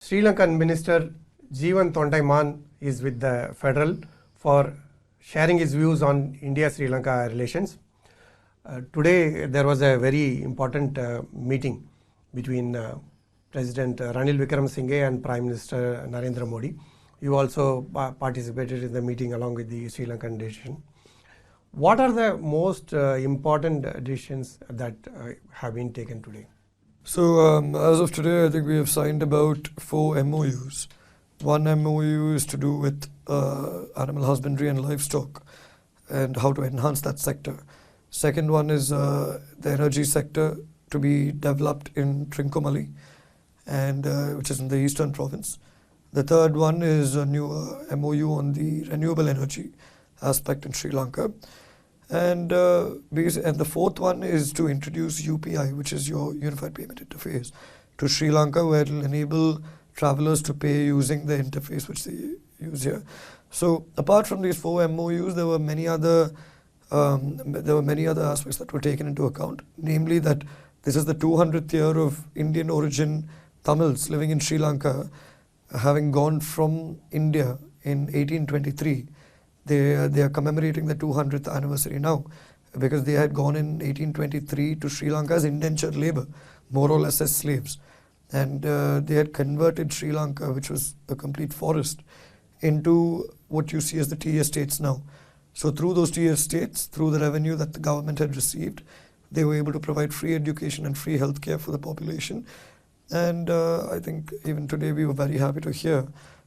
Sri Lankan Minister Jeevan Thondaman is with the federal for sharing his views on India-Sri Lanka relations. Today there was a very important meeting between President Ranil Wickremesinghe and Prime Minister Narendra Modi. You also participated in the meeting along with the Sri Lankan delegation. What are the most important decisions that have been taken today? So as of today, I think we have signed about 4 MOUs. One MOU is to do with animal husbandry and livestock and how to enhance that sector. Second one is the energy sector to be developed in Trincomalee, and which is in the eastern province. The third one is a new MOU on the renewable energy aspect in Sri Lanka. And the fourth one is to introduce UPI, which is your Unified Payment Interface, to Sri Lanka, where it will enable travelers to pay using the interface which they use here. So apart from these 4 MOUs, there were many other aspects that were taken into account, namely that this is the 200th year of Indian origin Tamils living in Sri Lanka, having gone from India in 1823. They are commemorating the 200th anniversary now, because they had gone in 1823 to Sri Lanka as indentured labor, more or less as slaves. And they had converted Sri Lanka, which was a complete forest, into what you see as the tea estates now. So through those tea estates, through the revenue that the government had received, they were able to provide free education and free healthcare for the population. And I think even today we were very happy to hear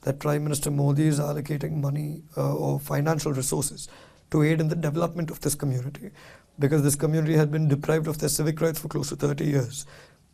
that Prime Minister Modi is allocating money or financial resources to aid in the development of this community, because this community had been deprived of their civic rights for close to 30 years.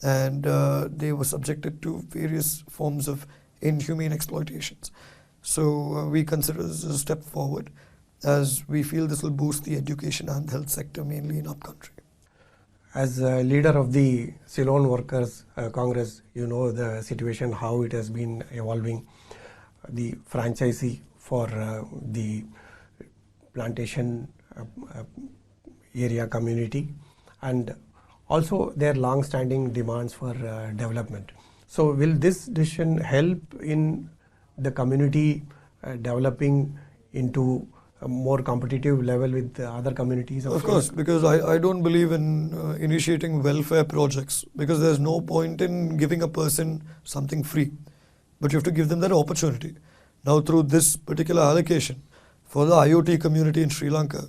And they were subjected to various forms of inhumane exploitations. So we consider this as a step forward, as we feel this will boost the education and health sector, mainly in upcountry. As a leader of the Ceylon Workers Congress, you know the situation, how it has been evolving. The franchisee for the plantation area community, and also their long-standing demands for development. So will this decision help in the community developing into a more competitive level with the other communities? Of course, because I don't believe in initiating welfare projects, because there's no point in giving a person something free, but you have to give them that opportunity. Now through this particular allocation for the IoT community in Sri Lanka,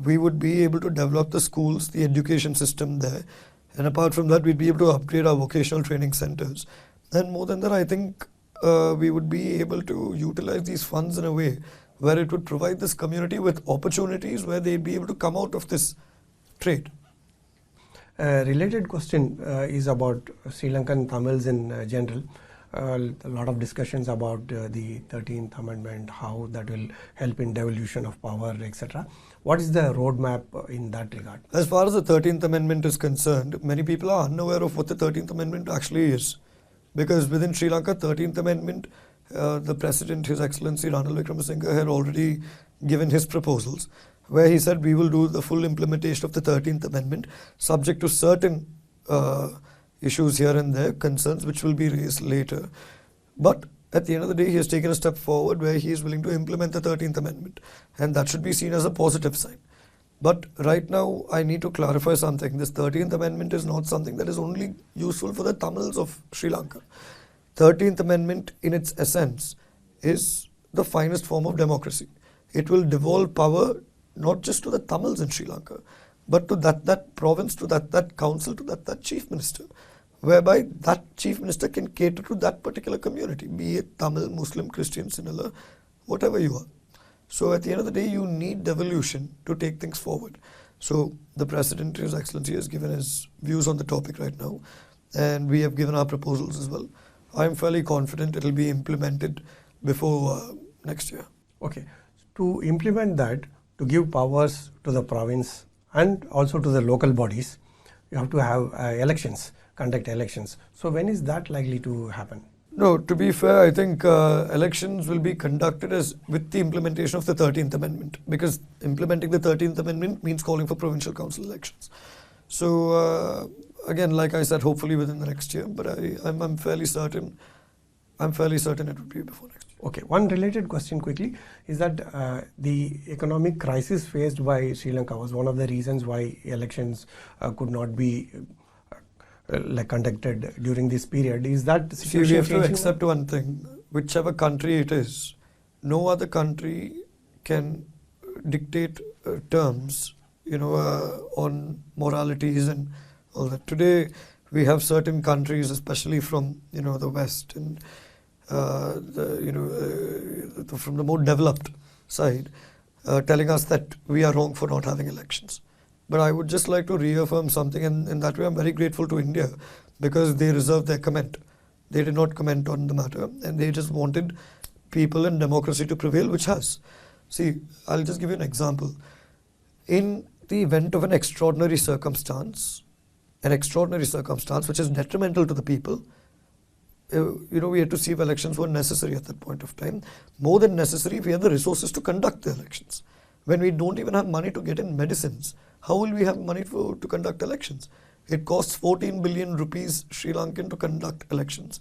we would be able to develop the schools, the education system there, and apart from that we'd be able to upgrade our vocational training centers. And more than that, I think we would be able to utilize these funds in a way where it would provide this community with opportunities where they'd be able to come out of this trade. A related question is about Sri Lankan Tamils in general. A lot of discussions about the 13th Amendment, how that will help in devolution of power, etc. What is the roadmap in that regard? As far as the 13th Amendment is concerned, many people are unaware of what the 13th Amendment actually is. Because within Sri Lanka, 13th Amendment, the President, His Excellency Ranil Wickremesinghe, had already given his proposals, where he said we will do the full implementation of the 13th Amendment, subject to certain issues here and there, concerns which will be raised later. But at the end of the day, he has taken a step forward where he is willing to implement the 13th Amendment, and that should be seen as a positive sign. But right now, I need to clarify something. This 13th Amendment is not something that is only useful for the Tamils of Sri Lanka. 13th Amendment in its essence is the finest form of democracy. It will devolve power not just to the Tamils in Sri Lanka, but to that province, to that council, to that chief minister, whereby that chief minister can cater to that particular community, be it Tamil, Muslim, Christian, Sinhala, whatever you are. So at the end of the day, you need devolution to take things forward. So the President, His Excellency, has given his views on the topic right now, and we have given our proposals as well. I'm fairly confident it will be implemented before next year. Okay. To implement that, to give powers to the province and also to the local bodies, you have to have elections, conduct elections. So when is that likely to happen? No, to be fair, I think elections will be conducted with the implementation of the 13th Amendment, because implementing the 13th Amendment means calling for provincial council elections. So again, like I said, hopefully within the next year, but I'm fairly certain I'm fairly certain it would be before next year. Okay, one related question quickly is that the economic crisis faced by Sri Lanka was one of the reasons why elections could not be conducted during this period. Is that situation See, we have to changing? accept one thing. Whichever country it is, no other country can dictate terms, on moralities and all that. Today, we have certain countries, especially from the West and from the more developed side, telling us that we are wrong for not having elections. But I would just like to reaffirm something, and in that way I'm very grateful to India because they reserved their comment. They did not comment on the matter, and they just wanted people and democracy to prevail, which has. See, I'll just give you an example. In the event of an extraordinary circumstance which is detrimental to the people, we had to see if elections were necessary at that point of time. More than necessary, if we had the resources to conduct the elections. When we don't even have money to get in medicines, how will we have money to conduct elections? It costs 14 billion rupees Sri Lankan to conduct elections.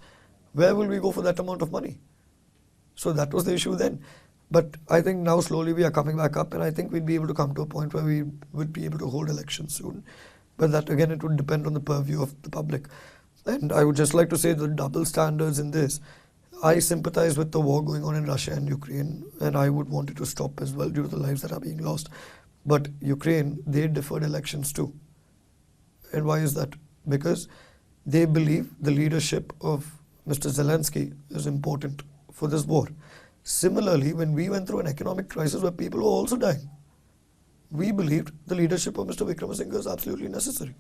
Where will we go for that amount of money? So that was the issue then. But I think now slowly we are coming back up, and I think we'd be able to come to a point where we would be able to hold elections soon. But that again, it would depend on the purview of the public. And I would just like to say the double standards in this. I sympathize with the war going on in Russia and Ukraine, and I would want it to stop as well due to the lives that are being lost. But Ukraine, they deferred elections too. And why is that? Because they believe the leadership of Mr. Zelensky is important for this war. Similarly, when we went through an economic crisis where people were also dying, we believed the leadership of Mr. Wickremesinghe is absolutely necessary.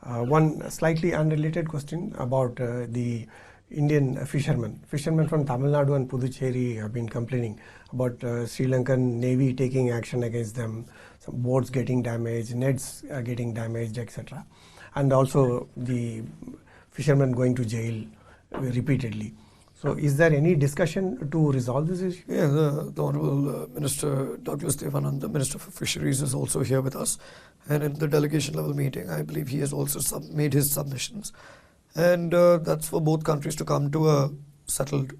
One slightly unrelated question about the Indian fishermen. Fishermen from Tamil Nadu and Puducherry have been complaining about Sri Lankan Navy taking action against them, some boats getting damaged, nets getting damaged, etc. And also the fishermen going to jail repeatedly. So is there any discussion to resolve this issue? Yeah, the Honourable Minister Douglas Devananda, Minister for Fisheries, is also here with us. And in the delegation level meeting, I believe he has also made his submissions. And that's for both countries to come to a settled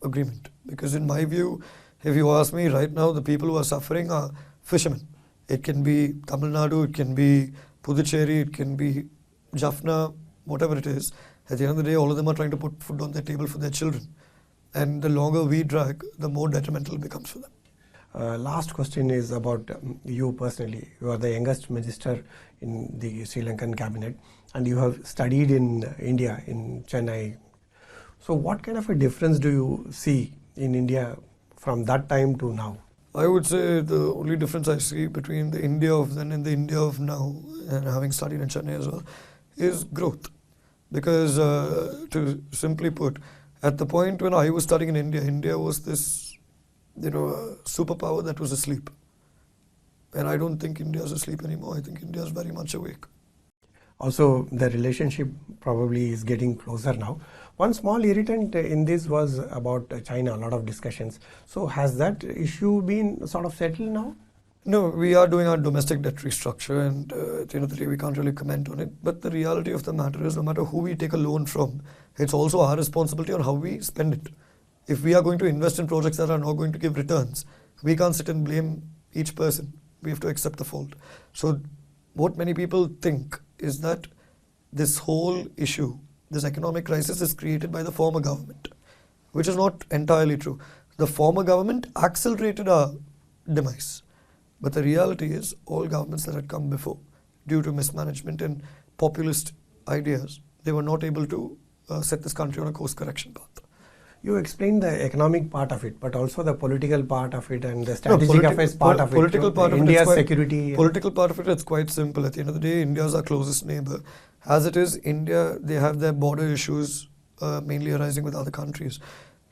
agreement. Because in my view, if you ask me right now, the people who are suffering are fishermen. It can be Tamil Nadu, it can be Puducherry, it can be Jaffna, whatever it is. At the end of the day, all of them are trying to put food on their table for their children. And the longer we drag, the more detrimental it becomes for them. Last question is about you personally. You are the youngest minister in the Sri Lankan cabinet, and you have studied in India, in Chennai. So what kind of a difference do you see in India from that time to now? I would say the only difference I see between the India of then and the India of now, and having studied in Chennai as well, is growth. Because to simply put, at the point when I was studying in India, India was this superpower that was asleep. And I don't think India is asleep anymore. I think India is very much awake. Also, the relationship probably is getting closer now. One small irritant in this was about China, a lot of discussions. So has that issue been sort of settled now? No, we are doing our domestic debt restructure, and at the end of the day, we can't really comment on it. But the reality of the matter is, no matter who we take a loan from, it's also our responsibility on how we spend it. If we are going to invest in projects that are not going to give returns, we can't sit and blame each person. We have to accept the fault. So what many people think is that this whole issue, this economic crisis, is created by the former government, which is not entirely true. The former government accelerated our demise. But the reality is, all governments that had come before, due to mismanagement and populist ideas, they were not able to set this country on a course correction path. You explained the economic part of it, but also the political part of it and the strategic affairs part of it. Political part of India's it, security. Political part of it, it's quite simple. At the end of the day, India is our closest neighbor. As it is, India, they have their border issues mainly arising with other countries.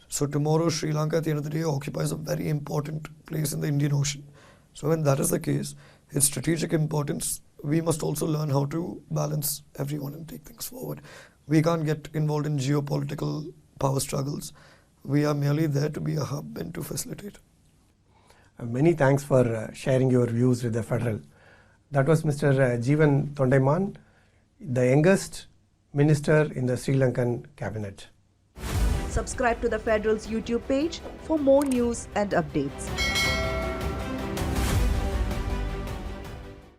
So tomorrow, Sri Lanka, at the end of the day, occupies a very important place in the Indian Ocean. So when that is the case, its strategic importance, we must also learn how to balance everyone and take things forward. We can't get involved in geopolitical power struggles. We are merely there to be a hub and to facilitate. Many thanks for sharing your views with the Federal. That was Mr. Jeevan Thondaman, the youngest minister in the Sri Lankan cabinet. Subscribe to the Federal's YouTube page for more news and updates.